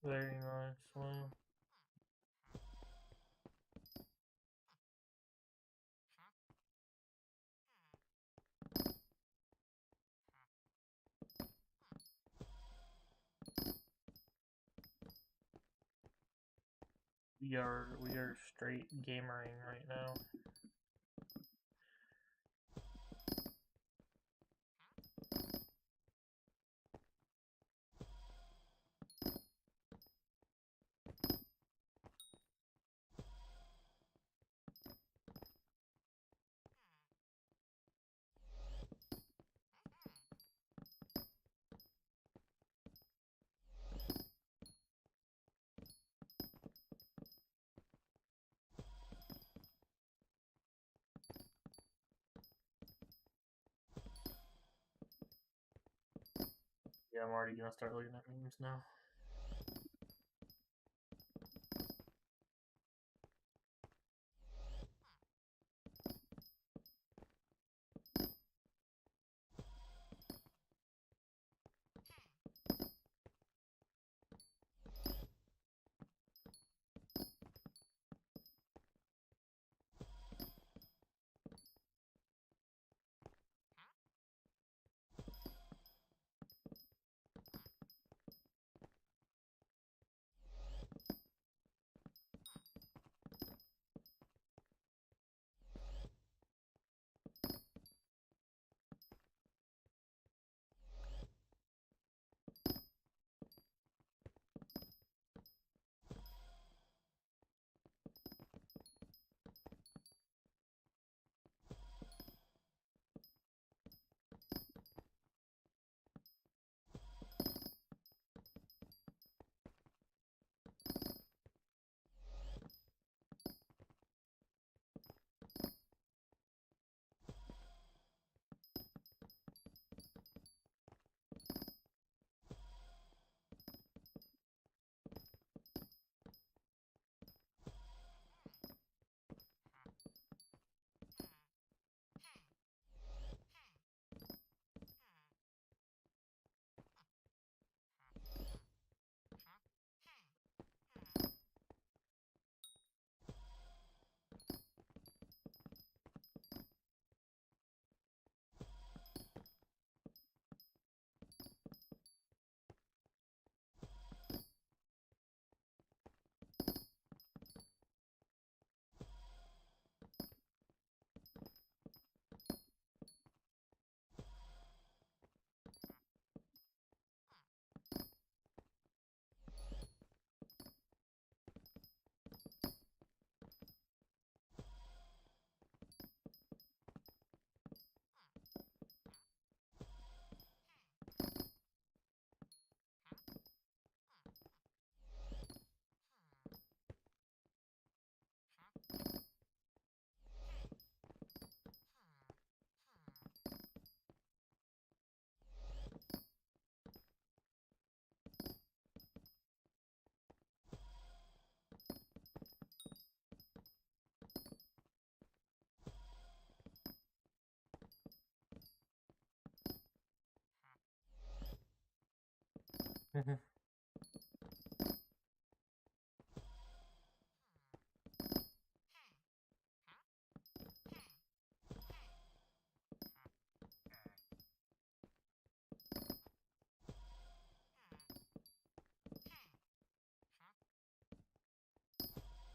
Very nicely. We are straight gamering right now. Yeah, I'm already gonna start looking at memes now.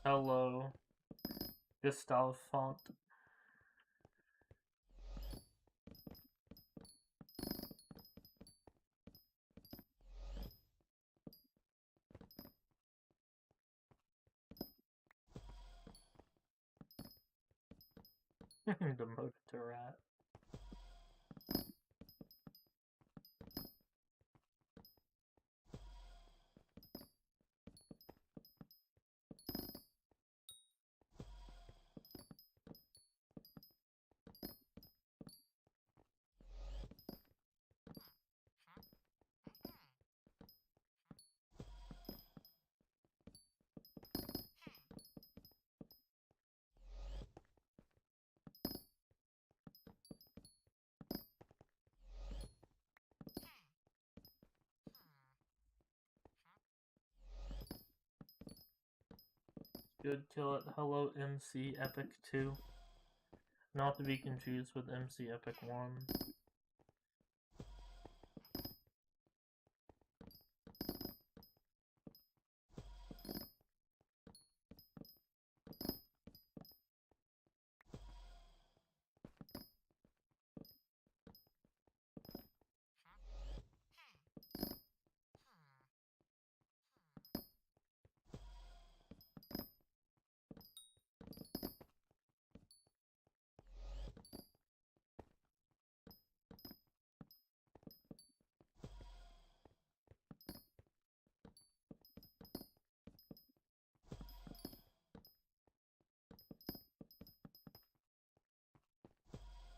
Hello, Gustav font. Demoted to rat. Good, kill it. Hello, MC Epic 2. Not to be confused with MC Epic 1.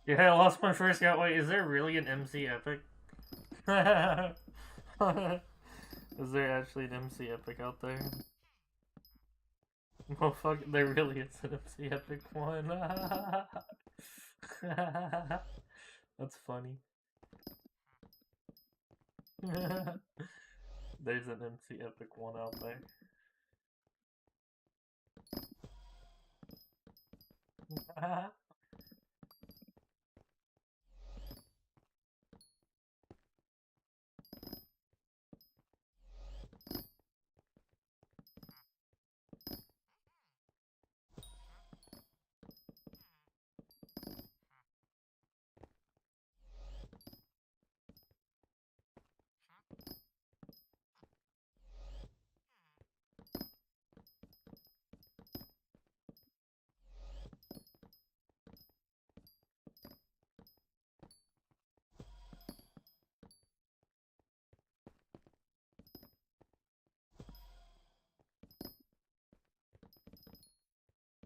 Yeah, I lost my first count. Wait, is there really an MC Epic? Is there actually an MC Epic out there? Oh fuck, there really is an MC Epic 1. That's funny. There's an MC Epic 1 out there.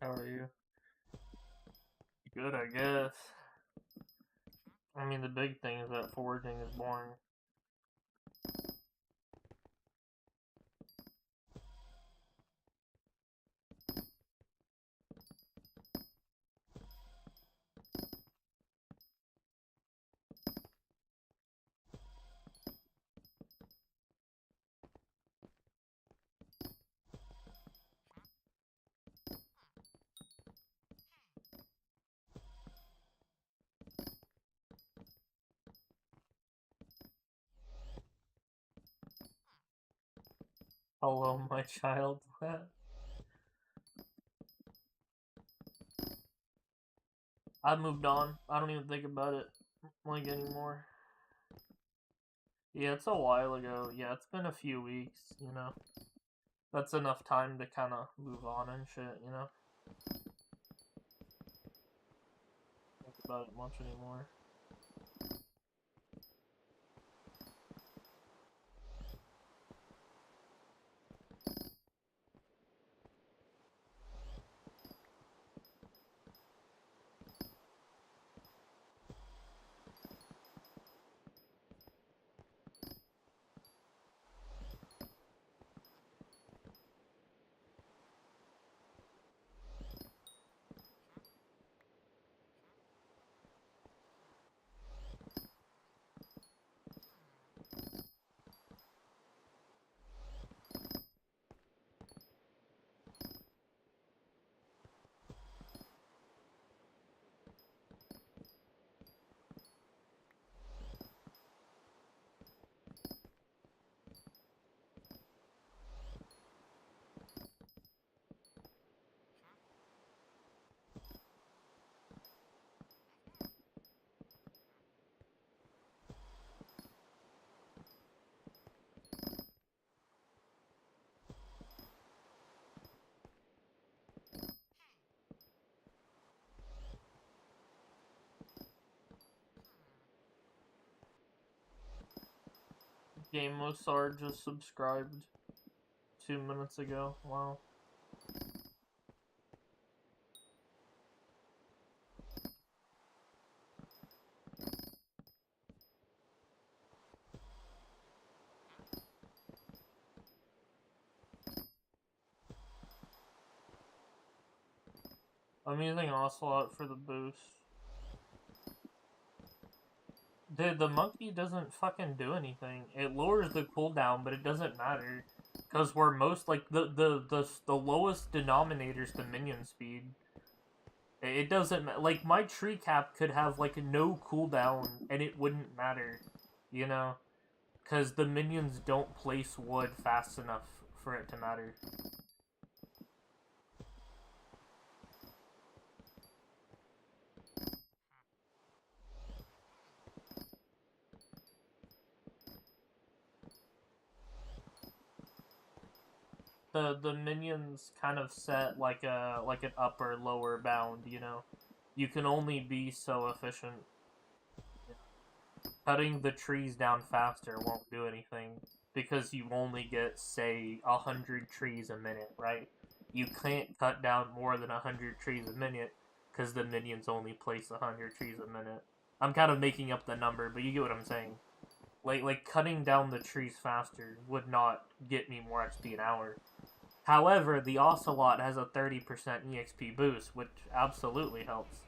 How are you? Good, I guess. I mean, the big thing is that foraging is boring. Hello, my child. I moved on. I don't even think about it like anymore. Yeah, it's a while ago. Yeah, it's been a few weeks, you know. That's enough time to kind of move on and shit, you know. Think about it much anymore. GameOSR just subscribed 2 minutes ago. Wow. I'm using Ocelot for the boost. Dude, the monkey doesn't fucking do anything. It lowers the cooldown, but it doesn't matter. Because we're most, like, the lowest denominator's the minion speed. It doesn't, like, my tree cap could have, like, no cooldown, and it wouldn't matter, you know? Because the minions don't place wood fast enough for it to matter. The minions kind of set like an upper lower bound, you know. You can only be so efficient. Cutting the trees down faster won't do anything because you only get, say, 100 trees a minute, right? You can't cut down more than 100 trees a minute because the minions only place 100 trees a minute. I'm kind of making up the number, but you get what I'm saying. Like cutting down the trees faster would not get me more XP an hour. However, the Ocelot has a 30% EXP boost, which absolutely helps.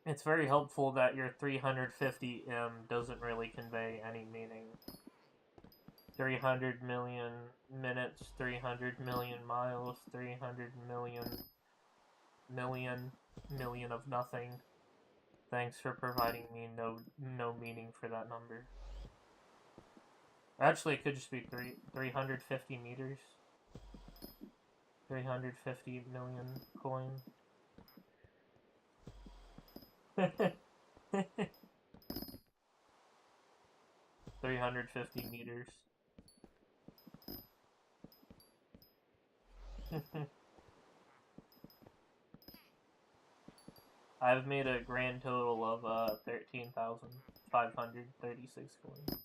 It's very helpful that your 350M doesn't really convey any meaning. 300 million minutes, 300 million miles, 300 million of nothing. Thanks for providing me no meaning for that number. Actually, it could just be 350 meters. 350 million coin. 350 meters. I've made a grand total of 13,536 coins.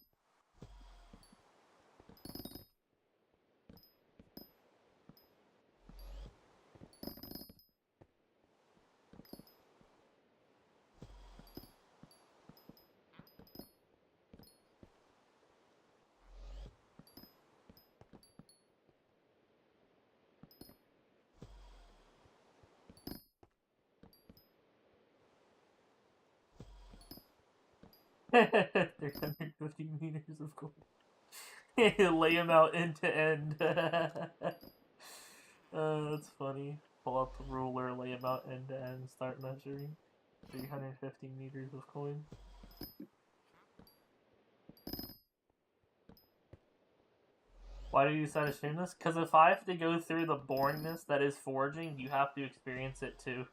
They're 150 meters of gold. Lay them out end to end. That's funny. Pull up the ruler, lay them out end to end, start measuring. 350 meters of coin. Why do you decide to stream this? Because if I have to go through the boringness that is foraging, you have to experience it too.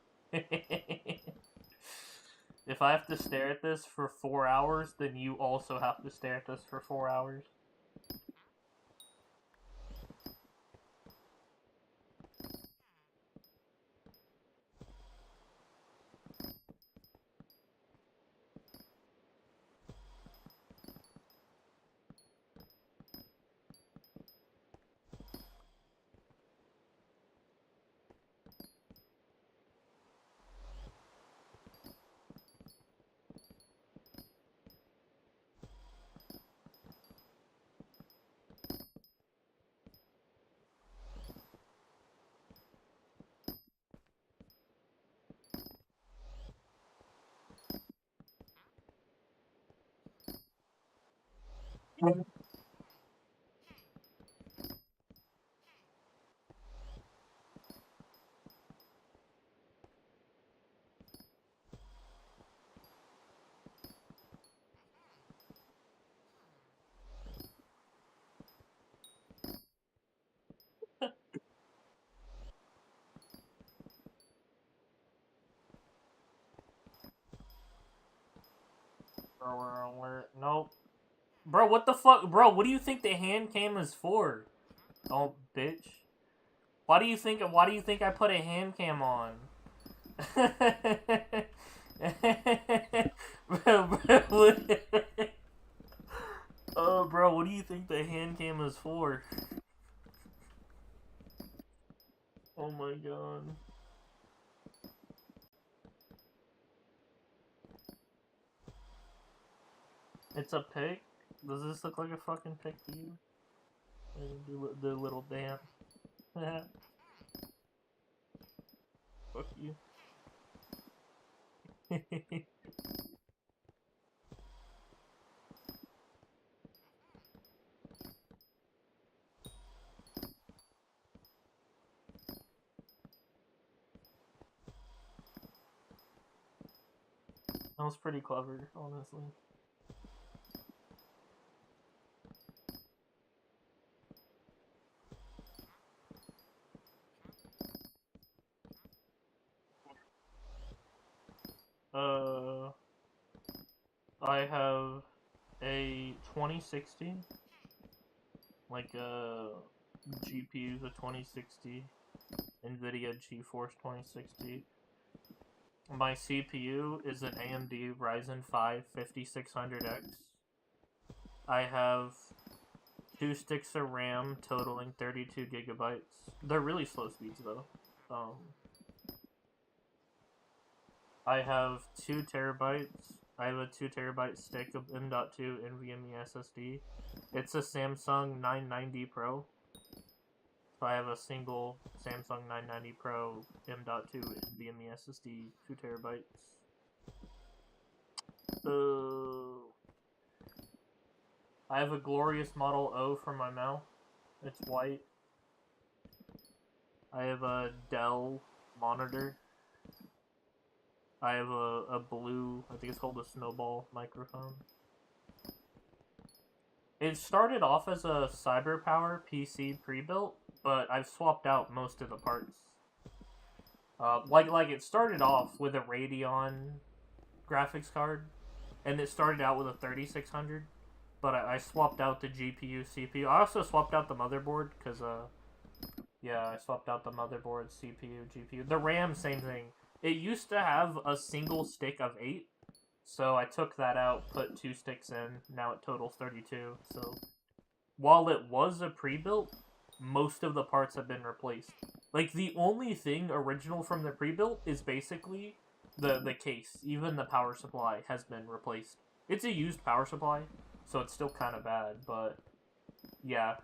If I have to stare at this for 4 hours, then you also have to stare at this for 4 hours. Nope. Bro, what the fuck? Bro, what do you think the hand cam is for? Oh, bitch. Why do you think I put a hand cam on? Oh, bro, what do you think the hand cam is for? Oh my god. It's a pic? Does this look like a fucking pic to you? Do the little dance. Fuck you. That was pretty clever, honestly. I have a 2060, like GPU, the 2060, NVIDIA GeForce 2060. My CPU is an AMD Ryzen 5 5600X. I have 2 sticks of RAM totaling 32 gigabytes. They're really slow speeds though. I have 2 terabytes. I have a 2 terabyte stick of M.2 NVMe SSD. It's a Samsung 990 Pro. So I have a single Samsung 990 Pro M.2 NVMe SSD, 2 terabytes. I have a Glorious Model O for my mouth. It's white. I have a Dell monitor. I have a blue, I think it's called a Snowball microphone. It started off as a CyberPower PC pre-built, but I've swapped out most of the parts. Like it started off with a Radeon graphics card, and it started out with a 3600, but I swapped out the GPU, CPU. I also swapped out the motherboard, because, yeah, I swapped out the motherboard, CPU, GPU. The RAM, same thing. It used to have a single stick of 8, so I took that out, put 2 sticks in, now it totals 32, so while it was a pre-built, most of the parts have been replaced. Like, the only thing original from the pre-built is basically the case. Even the power supply has been replaced. It's a used power supply, so it's still kind of bad, but yeah,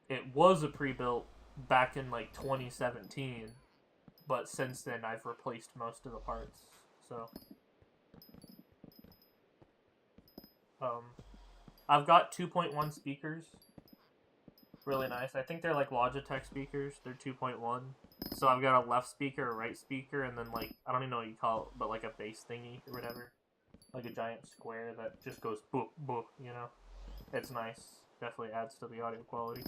it was a pre-built back in, like, 2017, but since then I've replaced most of the parts, so I've got 2.1 speakers. Really nice. I think they're like Logitech speakers. They're 2.1. So I've got a left speaker, a right speaker, and then like, I don't even know what you call it, but like a bass thingy or whatever. Like a giant square that just goes boop, boop, you know? It's nice. Definitely adds to the audio quality.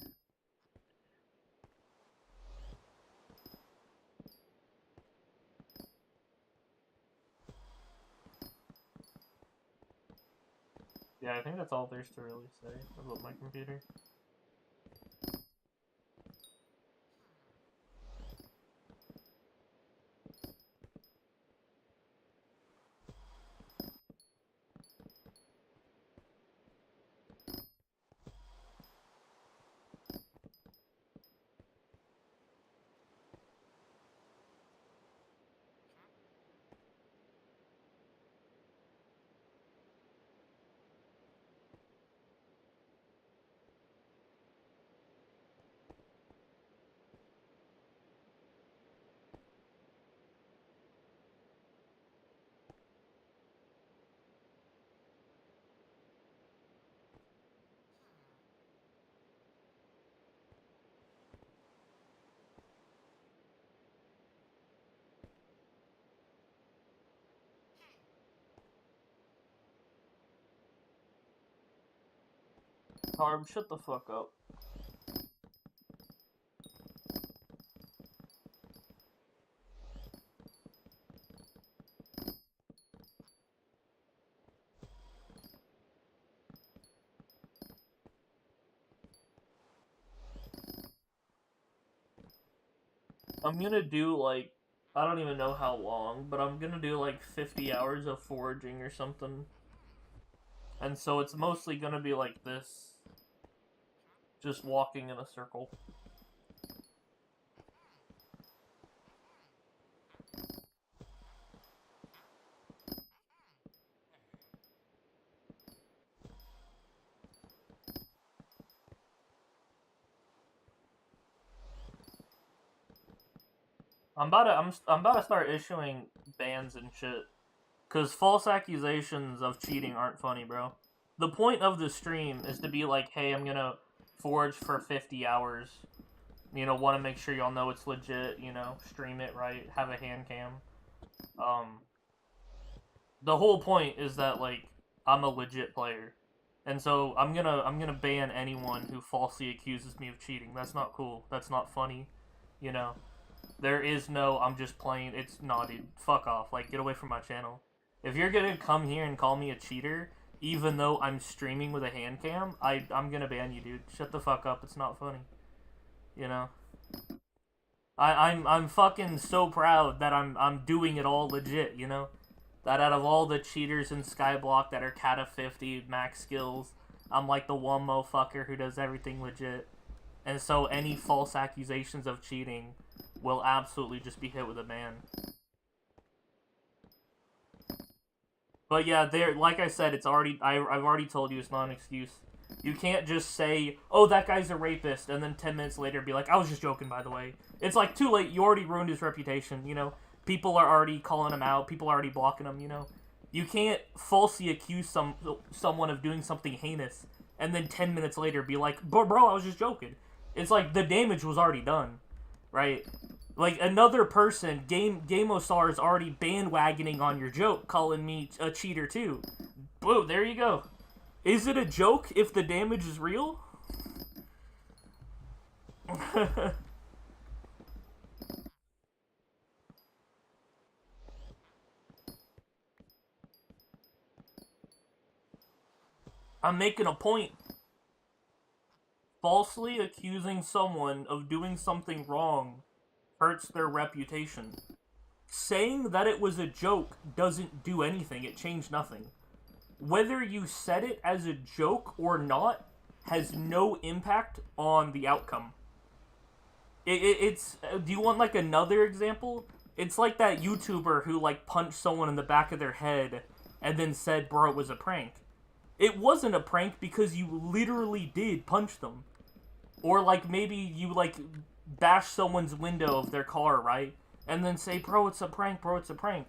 Yeah, I think that's all there's to really say about my computer. Harb, shut the fuck up. I'm gonna do, like, I don't even know how long, but I'm gonna do, like, 50 hours of foraging or something. And so it's mostly gonna be like this. Just walking in a circle. I'm about to start issuing bans and shit. Cause false accusations of cheating aren't funny, bro. The point of the stream is to be like, hey, I'm gonna forage for 50 hours. You know, want to make sure y'all know it's legit, you know, stream it right, have a hand cam. The whole point is that, like, I'm a legit player. And so I'm gonna ban anyone who falsely accuses me of cheating. That's not cool. That's not funny. You know? There is no, I'm just playing, it's not, dude. Fuck off. Like, get away from my channel. If you're gonna come here and call me a cheater, even though I'm streaming with a hand cam, I'm gonna ban you, dude. Shut the fuck up. It's not funny. You know? I'm fucking so proud that I'm doing it all legit, you know? That out of all the cheaters in Skyblock that are Kata 50 max skills, I'm like the one motherfucker who does everything legit. And so any false accusations of cheating will absolutely just be hit with a ban. But yeah, there, like I said, it's already, I've already told you it's not an excuse. You can't just say, oh, that guy's a rapist, and then 10 minutes later be like, I was just joking, by the way. It's like, too late, you already ruined his reputation, you know? People are already calling him out, people are already blocking him, you know? You can't falsely accuse someone of doing something heinous, and then 10 minutes later be like, bro, I was just joking. It's like, the damage was already done, right? Like, another person, Gamosar, is already bandwagoning on your joke, calling me a cheater too. Boo, there you go. Is it a joke if the damage is real? I'm making a point. Falsely accusing someone of doing something wrong hurts their reputation. Saying that it was a joke doesn't do anything. It changed nothing. Whether you said it as a joke or not has no impact on the outcome. It's do you want, like, another example? It's like that YouTuber who, like, punched someone in the back of their head and then said, bro, it was a prank. It wasn't a prank because you literally did punch them. Or, like, maybe you, like, bash someone's window of their car, right? And then say, bro, it's a prank, bro, it's a prank.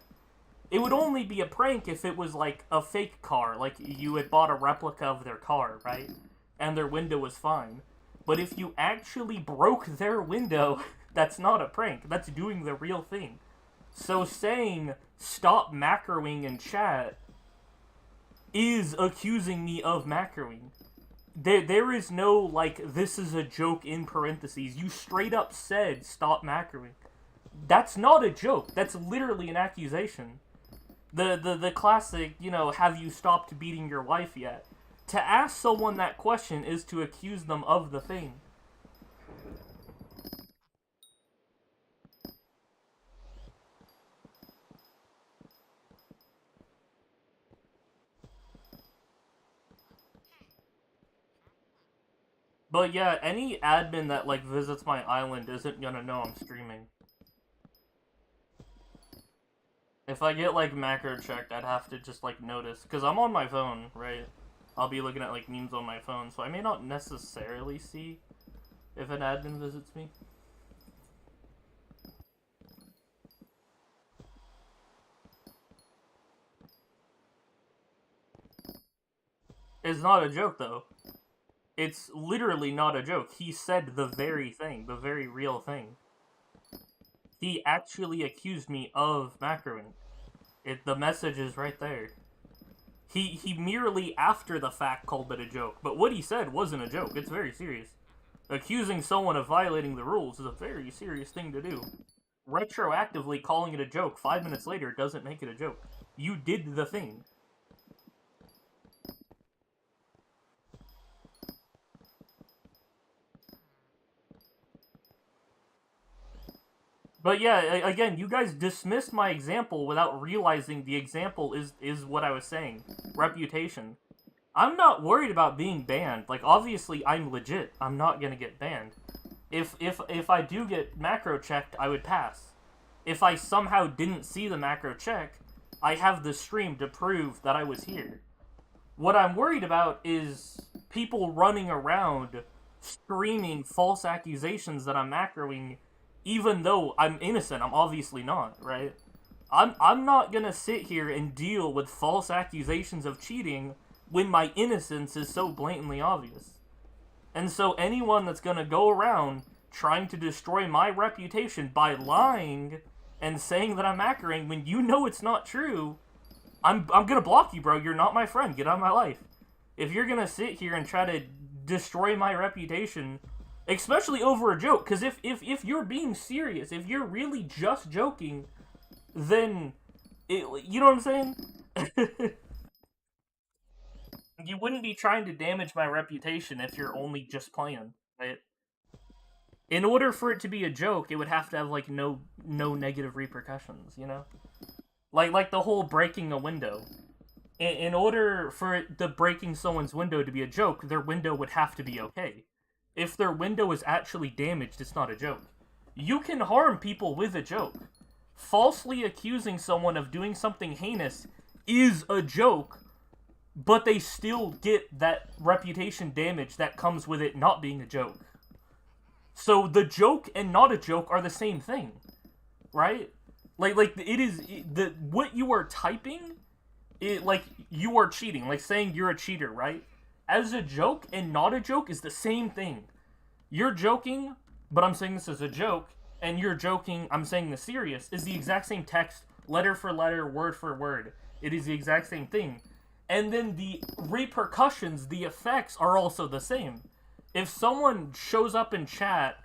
It would only be a prank if it was, like, a fake car. Like, you had bought a replica of their car, right? And their window was fine. But if you actually broke their window, that's not a prank. That's doing the real thing. So saying, stop macroing in chat is accusing me of macroing. There is no, like, this is a joke in parentheses. You straight up said, stop macroing. That's not a joke. That's literally an accusation. The classic, you know, have you stopped beating your wife yet? To ask someone that question is to accuse them of the thing. But yeah, any admin that, like, visits my island isn't gonna know I'm streaming. If I get, like, macro checked, I'd have to just, like, notice. Because I'm on my phone, right? I'll be looking at, like, memes on my phone, so I may not necessarily see if an admin visits me. It's not a joke, though. It's literally not a joke. He said the very thing, the very real thing. He actually accused me of macroing. The message is right there. He merely after the fact called it a joke, but what he said wasn't a joke. It's very serious. Accusing someone of violating the rules is a very serious thing to do. Retroactively calling it a joke 5 minutes later doesn't make it a joke. You did the thing. But yeah, again, you guys dismissed my example without realizing the example is what I was saying. Reputation. I'm not worried about being banned. Like, obviously, I'm legit. I'm not gonna get banned. If I do get macro checked, I would pass. If I somehow didn't see the macro check, I have the stream to prove that I was here. What I'm worried about is people running around screaming false accusations that I'm macroing, even though I'm innocent. I'm obviously not, right? I'm not gonna sit here and deal with false accusations of cheating when my innocence is so blatantly obvious. And so anyone that's gonna go around trying to destroy my reputation by lying and saying that I'm macroing when you know it's not true, I'm gonna block you, bro. You're not my friend. Get out of my life. If you're gonna sit here and try to destroy my reputation, especially over a joke, because if you're being serious, if you're really just joking, then you know what I'm saying? You wouldn't be trying to damage my reputation if you're only just playing, right? In order for it to be a joke, it would have to have like no negative repercussions, you know? Like the whole breaking a window. In order for the breaking someone's window to be a joke, their window would have to be okay. If their window is actually damaged, it's not a joke. You can harm people with a joke. Falsely accusing someone of doing something heinous is a joke, but they still get that reputation damage that comes with it not being a joke. So the joke and not a joke are the same thing, right? Like it is what you are typing. Like you are cheating, like saying you're a cheater, right? As a joke and not a joke is the same thing. You're joking, but I'm saying this as a joke, and you're joking, I'm saying this serious, is the exact same text, letter for letter, word for word. It is the exact same thing. And then the repercussions, the effects are also the same. If someone shows up in chat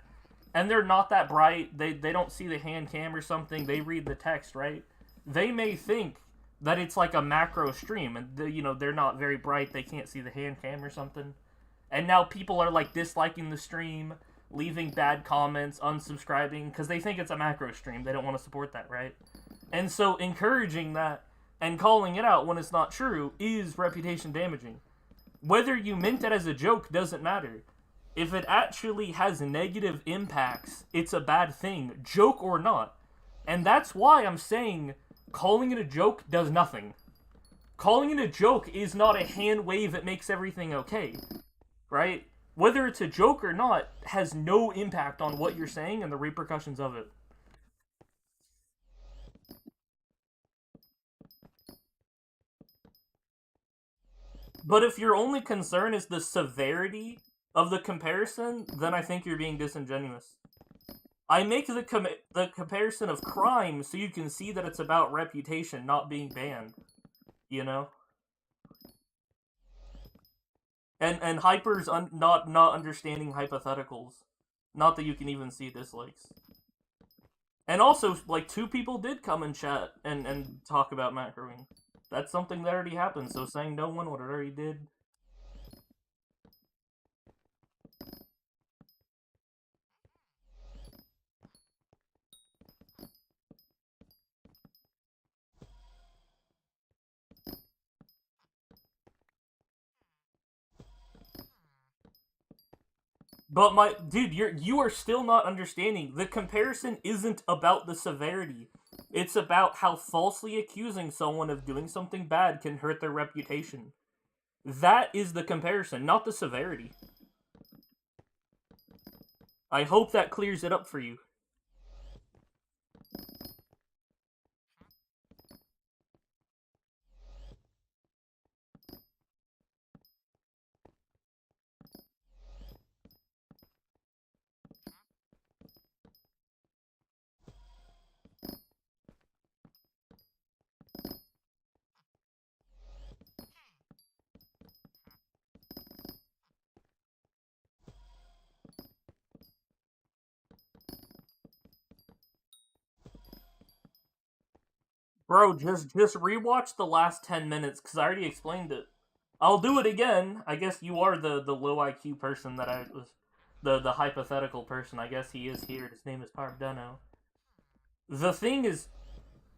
and they're not that bright, they don't see the hand cam or something, they read the text, right? They may think that it's like a macro stream, and they're not very bright, they can't see the hand cam or something. And now people are like disliking the stream, leaving bad comments, unsubscribing, because they think it's a macro stream. They don't want to support that, right? And so encouraging that and calling it out when it's not true is reputation damaging. Whether you meant it as a joke doesn't matter. If it actually has negative impacts, it's a bad thing, joke or not. And that's why I'm saying calling it a joke does nothing. Calling it a joke is not a hand wave that makes everything okay, right? Whether it's a joke or not has no impact on what you're saying and the repercussions of it. But if your only concern is the severity of the comparison, then I think you're being disingenuous. I make the comparison of crime so you can see that it's about reputation, not being banned. You know? And Hyper's not understanding hypotheticals. Not that you can even see dislikes. And also, like, 2 people did come in chat and talk about macroing. That's something that already happened, so saying no one what it already did. But dude, you are still not understanding. The comparison isn't about the severity. It's about how falsely accusing someone of doing something bad can hurt their reputation. That is the comparison, not the severity. I hope that clears it up for you. Bro, just rewatch the last 10 minutes, because I already explained it. I'll do it again. I guess you are the low IQ person that I was... The hypothetical person. I guess he is here. His name is Parvdeno. The thing is,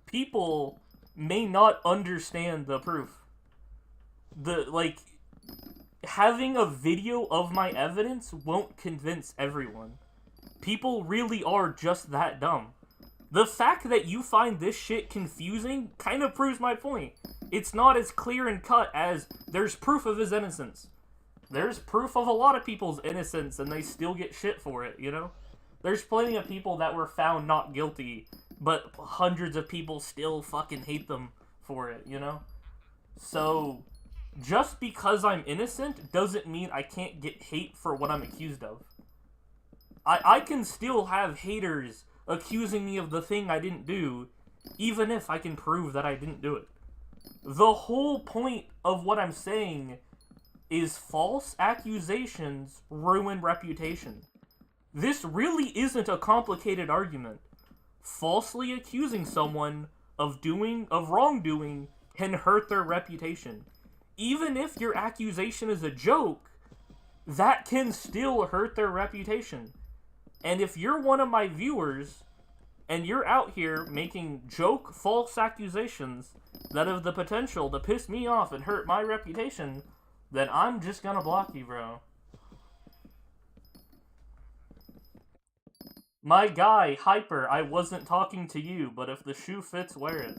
people may not understand the proof. Having a video of my evidence won't convince everyone. People really are just that dumb. The fact that you find this shit confusing kind of proves my point. It's not as clear and cut as there's proof of his innocence. There's proof of a lot of people's innocence and they still get shit for it, you know? There's plenty of people that were found not guilty, but hundreds of people still fucking hate them for it, you know? So, just because I'm innocent doesn't mean I can't get hate for what I'm accused of. I can still have haters accusing me of the thing I didn't do, even if I can prove that I didn't do it. The whole point of what I'm saying is false accusations ruin reputation. This really isn't a complicated argument. Falsely accusing someone of wrongdoing can hurt their reputation. Even if your accusation is a joke, that can still hurt their reputation. And if you're one of my viewers, and you're out here making joke false accusations that have the potential to piss me off and hurt my reputation, then I'm just gonna block you, bro. My guy, Hyper, I wasn't talking to you, but if the shoe fits, wear it.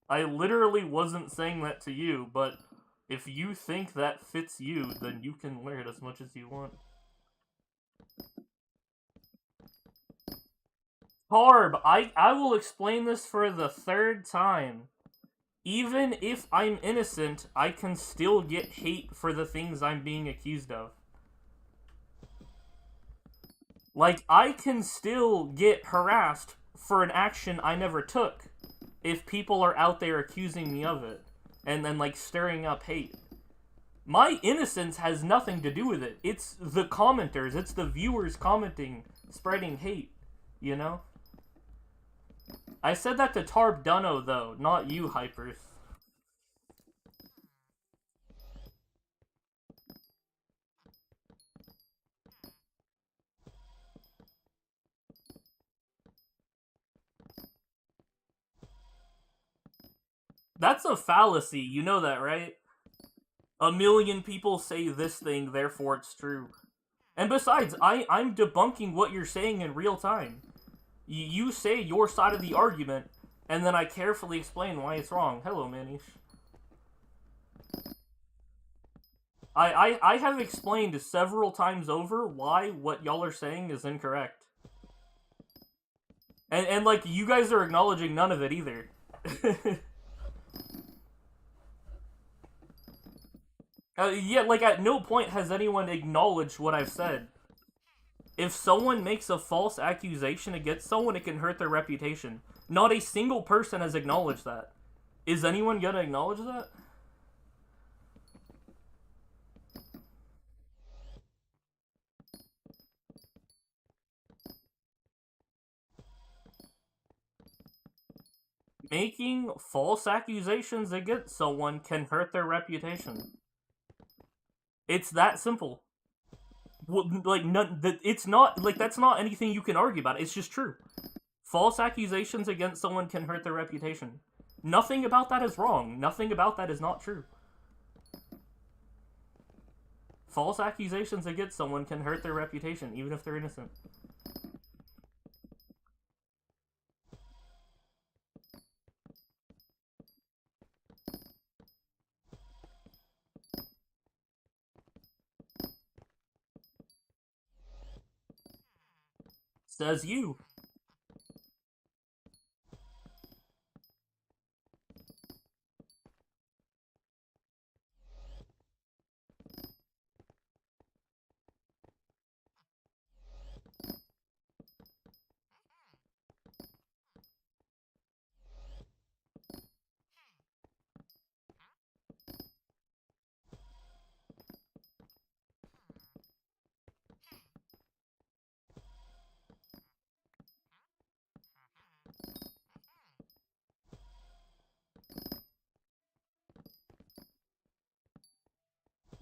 I literally wasn't saying that to you, but if you think that fits you, then you can wear it as much as you want. Harb, I will explain this for the third time. Even if I'm innocent, I can still get hate for the things I'm being accused of. Like, I can still get harassed for an action I never took if people are out there accusing me of it and then, like, stirring up hate. My innocence has nothing to do with it. It's the commenters, it's the viewers commenting, spreading hate, you know? I said that to Tarb Dunno, though, not you, Hypers. That's a fallacy, you know that, right? A million people say this thing, therefore it's true. And besides, I'm debunking what you're saying in real time. You say your side of the argument, and then I carefully explain why it's wrong. Hello, Manish. I have explained several times over why what y'all are saying is incorrect. And like, you guys are acknowledging none of it either. Yeah, like, at no point has anyone acknowledged what I've said. If someone makes a false accusation against someone, it can hurt their reputation. Not a single person has acknowledged that. Is anyone gonna acknowledge that? Making false accusations against someone can hurt their reputation. It's that simple. Like, it's not, like, that's not anything you can argue about. It's just true. False accusations against someone can hurt their reputation. Nothing about that is wrong. Nothing about that is not true. False accusations against someone can hurt their reputation, even if they're innocent. Says you.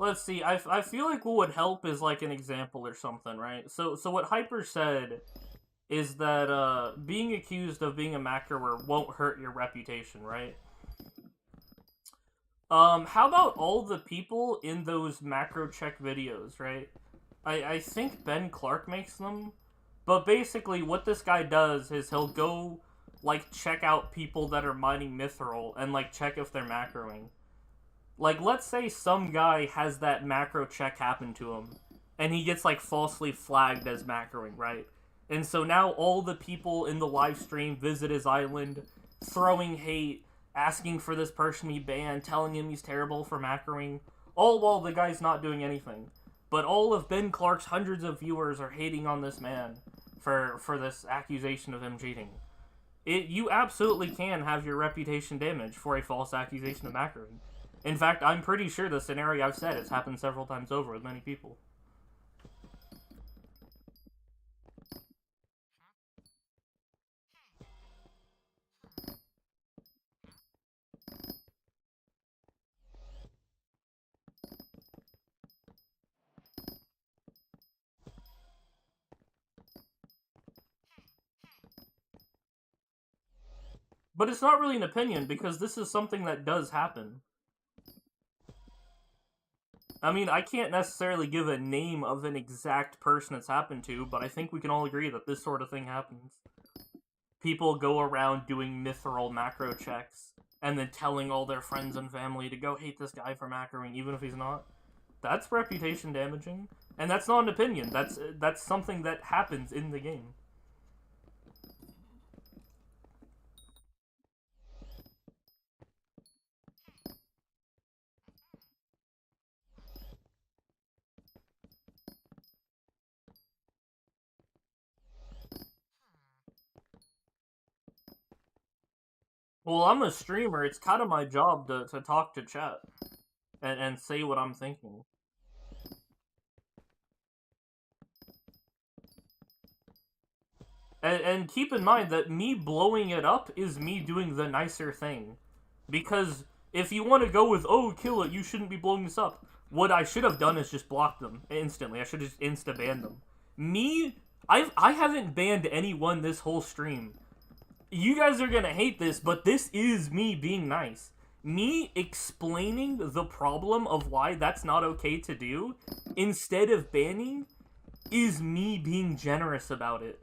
Let's see. I feel like what would help is like an example or something, right? So what Hyper said is that being accused of being a macroer won't hurt your reputation, right? How about all the people in those macro check videos, right? I think Ben Clark makes them, but basically what this guy does is he'll go like check out people that are mining mithril and like check if they're macroing. Like, let's say some guy has that macro check happen to him, and he gets, like, falsely flagged as macroing, right? And so now all the people in the live stream visit his island, throwing hate, asking for this person to be banned, telling him he's terrible for macroing, all while the guy's not doing anything. But all of Ben Clark's hundreds of viewers are hating on this man for this accusation of him cheating. You absolutely can have your reputation damaged for a false accusation of macroing. In fact, I'm pretty sure the scenario I've said has happened several times over with many people. But it's not really an opinion, because this is something that does happen. I mean, I can't necessarily give a name of an exact person it's happened to, but I think we can all agree that this sort of thing happens. People go around doing mithril macro checks, and then telling all their friends and family to go hate this guy for macroing, even if he's not. That's reputation damaging. And that's not an opinion. That's something that happens in the game. Well, I'm a streamer. It's kind of my job to talk to chat and say what I'm thinking. And keep in mind that me blowing it up is me doing the nicer thing. Because if you want to go with, oh, KillIt, you shouldn't be blowing this up, what I should have done is just block them instantly. I should have just insta-banned them. I haven't banned anyone this whole stream. You guys are gonna hate this, but this is me being nice. Me explaining the problem of why that's not okay to do, instead of banning, is me being generous about it.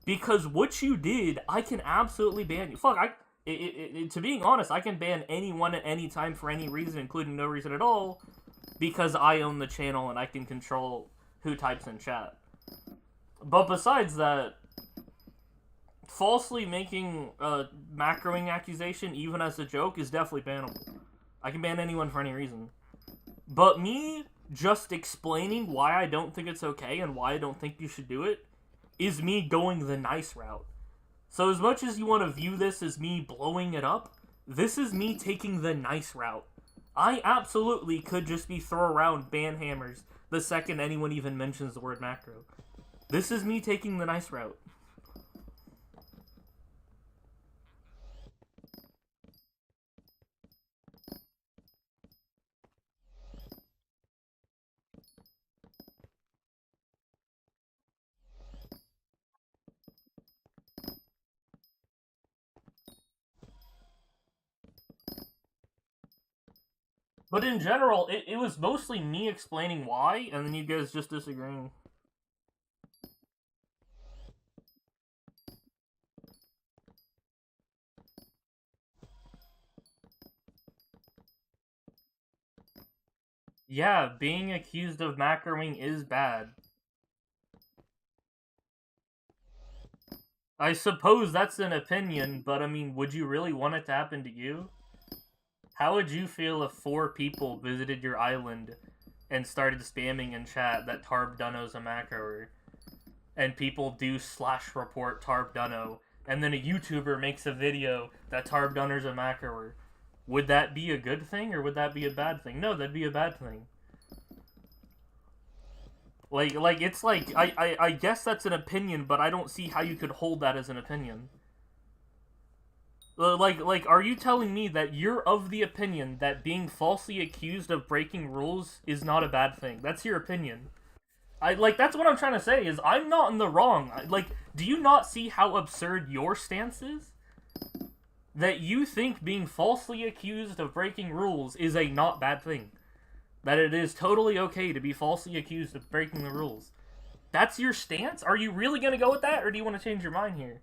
Because what you did, I can absolutely ban you. Fuck, to being honest, I can ban anyone at any time for any reason, including no reason at all, because I own the channel and I can control who types in chat. But besides that, falsely making a macroing accusation, even as a joke, is definitely bannable. I can ban anyone for any reason. But me just explaining why I don't think it's okay and why I don't think you should do it is me going the nice route. So as much as you want to view this as me blowing it up, this is me taking the nice route. I absolutely could just be throw around ban hammers the second anyone even mentions the word macro. This is me taking the nice route. But in general, it was mostly me explaining why, and then you guys just disagreeing. Yeah, being accused of macroing is bad. I suppose that's an opinion, but I mean, would you really want it to happen to you? How would you feel if 4 people visited your island and started spamming in chat that Tarb Dunno's a macroer? And people do /report Tarb Dunno, and then a YouTuber makes a video that Tarb Dunner's a macroer. Would that be a good thing, or would that be a bad thing? No, that'd be a bad thing. Like it's like, I guess that's an opinion, but I don't see how you could hold that as an opinion. Like, are you telling me that you're of the opinion that being falsely accused of breaking rules is not a bad thing? That's your opinion. That's what I'm trying to say, is I'm not in the wrong. Do you not see how absurd your stance is? That you think being falsely accused of breaking rules is a not bad thing. That it is totally okay to be falsely accused of breaking the rules. That's your stance? Are you really gonna go with that, or do you want to change your mind here?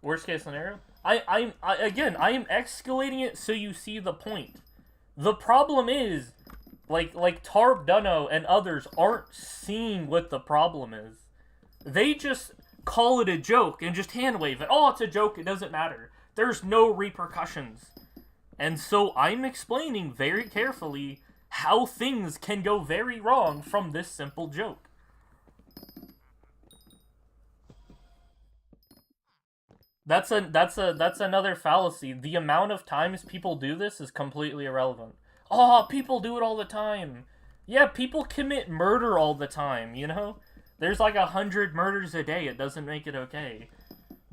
Worst case scenario? I am escalating it so you see the point. The problem is, Tarb Dunno and others aren't seeing what the problem is. They just call it a joke and just hand wave it. Oh, it's a joke, it doesn't matter. There's no repercussions. And so I'm explaining very carefully how things can go very wrong from this simple joke. That's another fallacy. The amount of times people do this is completely irrelevant. Oh, people do it all the time. Yeah, people commit murder all the time, you know? There's 100 murders a day. It doesn't make it okay.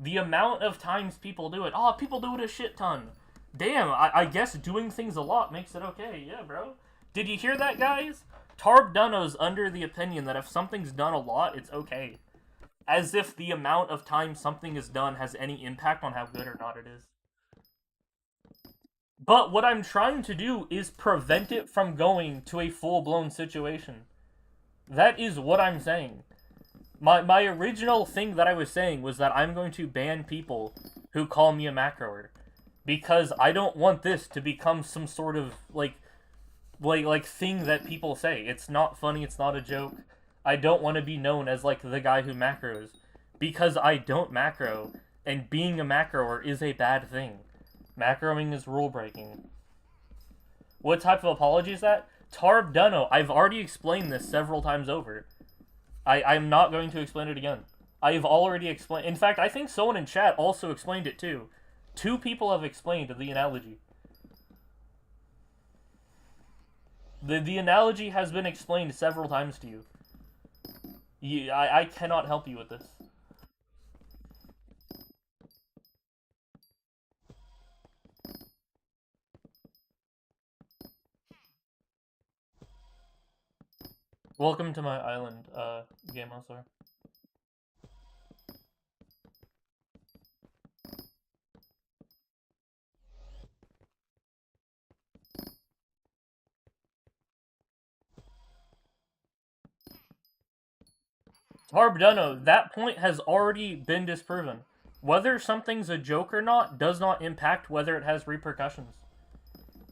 The amount of times people do it. Oh, people do it a shit ton. Damn, I guess doing things a lot makes it okay. Yeah, bro. Did you hear that, guys? Tarb Dunno's under the opinion that if something's done a lot, it's okay. As if the amount of time something is done has any impact on how good or not it is. But what I'm trying to do is prevent it from going to a full-blown situation. That is what I'm saying. My original thing that I was saying was that I'm going to ban people who call me a macroer. Because I don't want this to become some sort of, thing that people say. It's not funny, it's not a joke. I don't want to be known as, the guy who macros. Because I don't macro, and being a macroer is a bad thing. Macroing is rule breaking. What type of apology is that? Tarb Dunno, I've already explained this several times over. I'm not going to explain it again. I've already explained... In fact, I think someone in chat also explained it too. 2 people have explained the analogy. The analogy has been explained several times to you. I cannot help you with this. Welcome to my island, Game Hustler. Tarb Dunno, that point has already been disproven. Whether something's a joke or not does not impact whether it has repercussions.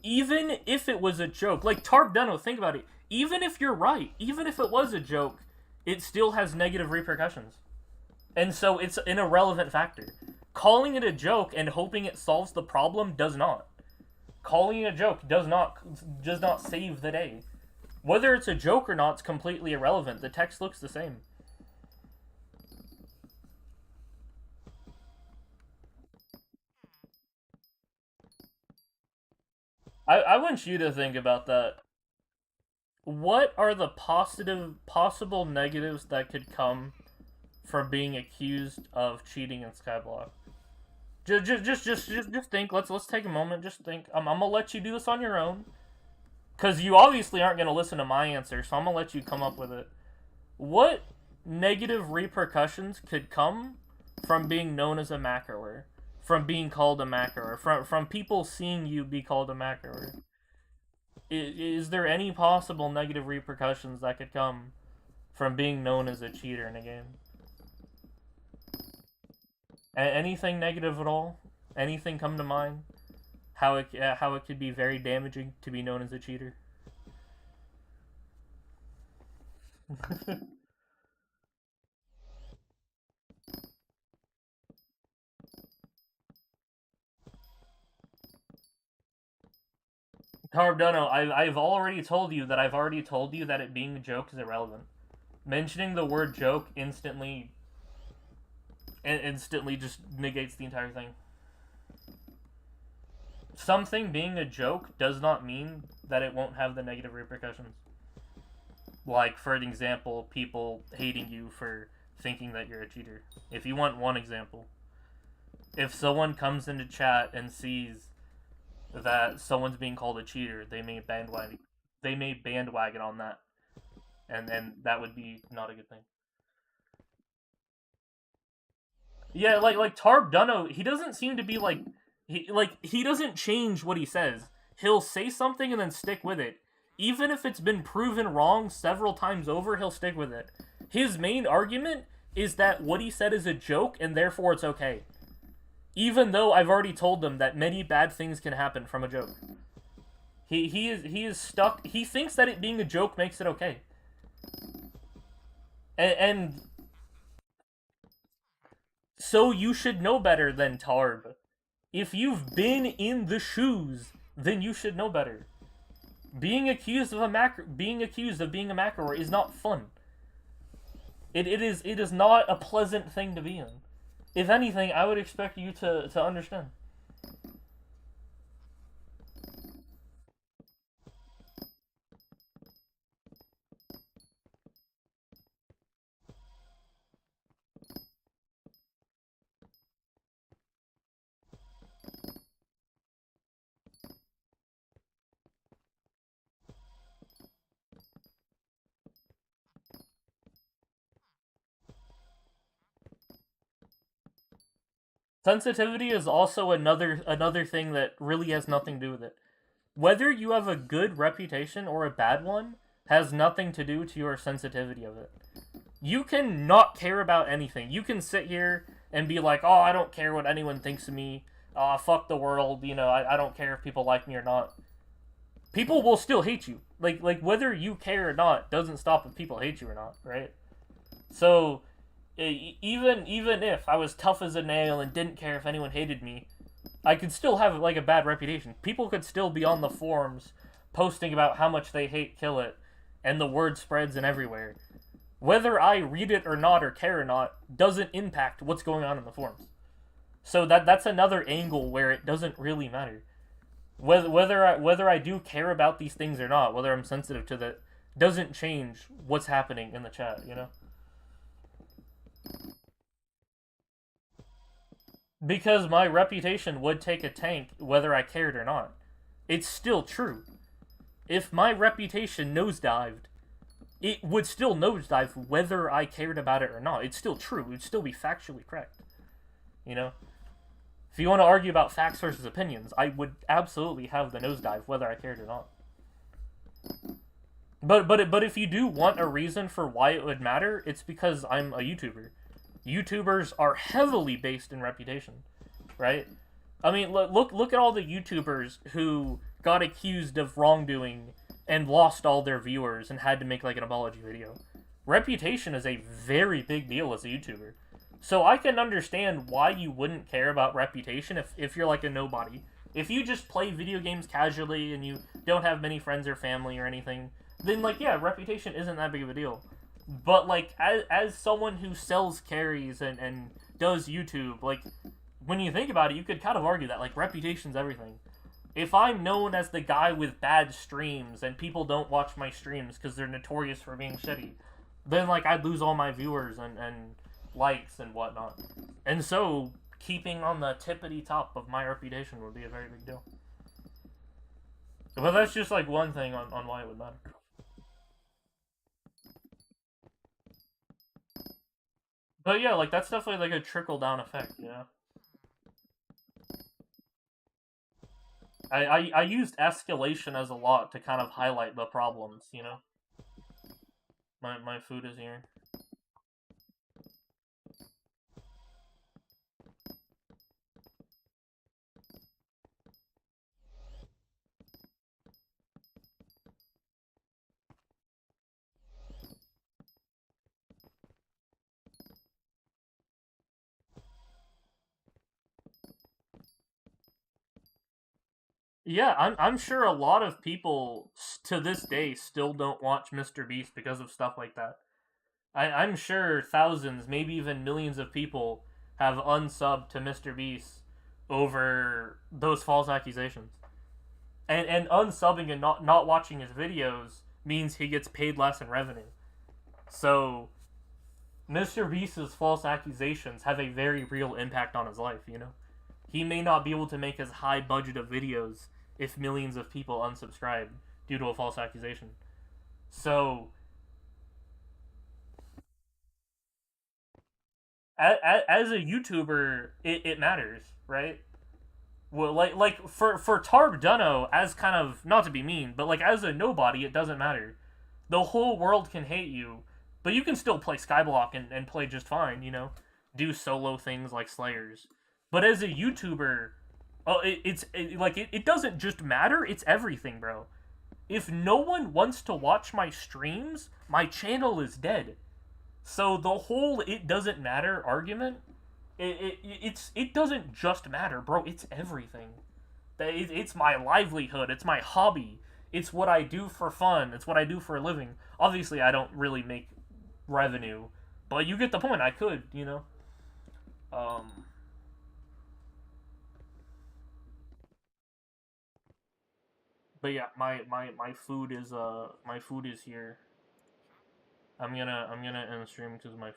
Even if it was a joke, Tarb Dunno, think about it. Even if you're right, even if it was a joke, it still has negative repercussions. And so it's an irrelevant factor. Calling it a joke and hoping it solves the problem does not. Calling it a joke does not save the day. Whether it's a joke or not is completely irrelevant. The text looks the same. I want you to think about that. What are the possible negatives that could come from being accused of cheating in Skyblock? Just think. Let's take a moment. Just think. I'm gonna let you do this on your own, cause you obviously aren't gonna listen to my answer. So I'm gonna let you come up with it. What negative repercussions could come from being known as a macroer? From being called a macroer? From people seeing you be called a macroer? Is there any possible negative repercussions that could come from being known as a cheater in a game? Anything negative at all? Anything come to mind? How it could be very damaging to be known as a cheater? Tarb I've already told you that it being a joke is irrelevant. Mentioning the word joke instantly just negates the entire thing. Something being a joke does not mean that it won't have the negative repercussions. Like, for an example, people hating you for thinking that you're a cheater. If you want one example, if someone comes into chat and sees that someone's being called a cheater, they may bandwagon on that, and that would be not a good thing. Yeah, like Tarb Dunno, he doesn't seem to be he doesn't change what he says. He'll say something and then stick with it. Even if it's been proven wrong several times over, he'll stick with it. His main argument is that what he said is a joke and therefore it's okay. Even though I've already told them that many bad things can happen from a joke. He is stuck. He thinks that it being a joke makes it okay. And so you should know better than Tarb. If you've been in the shoes, then you should know better. Being accused of being a macro is not fun. It is not a pleasant thing to be in. If anything, I would expect you to understand. Sensitivity is also another thing that really has nothing to do with it. Whether you have a good reputation or a bad one has nothing to do to your sensitivity of it. You can not care about anything. You can sit here and be like, oh, I don't care what anyone thinks of me. Fuck the world. You know, I don't care if people like me or not. People will still hate you. Like whether you care or not doesn't stop if people hate you or not, right? So even if I was tough as a nail and didn't care if anyone hated me, I could still have like a bad reputation. People could still be on the forums posting about how much they hate KillIt, and the word spreads and everywhere. Whether I read it or not or care or not doesn't impact what's going on in the forums. So that's another angle where it doesn't really matter. Whether I do care about these things or not, whether I'm sensitive to that, doesn't change what's happening in the chat, you know? Because my reputation would take a tank whether I cared or not. It's still true. If my reputation nosedived, it would still nosedive whether I cared about it or not. It's still true. It would still be factually correct. You know? If you want to argue about facts versus opinions, I would absolutely have the nosedive whether I cared or not. But if you do want a reason for why it would matter, it's because I'm a YouTuber. YouTubers are heavily based in reputation, right? I mean, look at all the YouTubers who got accused of wrongdoing and lost all their viewers and had to make like an apology video. Reputation is a very big deal as a YouTuber. So I can understand why you wouldn't care about reputation if you're like a nobody. If you just play video games casually and you don't have many friends or family or anything, then like, yeah, reputation isn't that big of a deal. But, like, as someone who sells carries and does YouTube, like, when you think about it, you could kind of argue that, like, reputation's everything. If I'm known as the guy with bad streams and people don't watch my streams because they're notorious for being shitty, then, like, I'd lose all my viewers and likes and whatnot. And so, keeping on the tippity top of my reputation would be a very big deal. But that's just, like, one thing on why it would matter. But yeah, like, that's definitely, like, a trickle-down effect, you know? I used escalation as a lot to kind of highlight the problems, you know? My food is here. Yeah, I'm sure a lot of people to this day still don't watch Mr. Beast because of stuff like that. I'm sure thousands, maybe even millions of people have unsubbed to Mr. Beast over those false accusations. And unsubbing and not watching his videos means he gets paid less in revenue. So Mr. Beast's false accusations have a very real impact on his life, you know? He may not be able to make as high budget of videos if millions of people unsubscribe due to a false accusation. So, as a YouTuber, it matters, right? Well, like for Tarb Dunno, as kind of, not to be mean, but like as a nobody, it doesn't matter. The whole world can hate you, but you can still play Skyblock and play just fine, you know? Do solo things like Slayers. But as a YouTuber, oh, it doesn't just matter, it's everything, bro. If no one wants to watch my streams, my channel is dead. So the whole "it doesn't matter" argument, it doesn't just matter, bro. It's everything. It's my livelihood. It's my hobby. It's what I do for fun. It's what I do for a living. Obviously, I don't really make revenue, but you get the point. I could, you know. Um, but yeah, my food is here. I'm gonna end the stream because my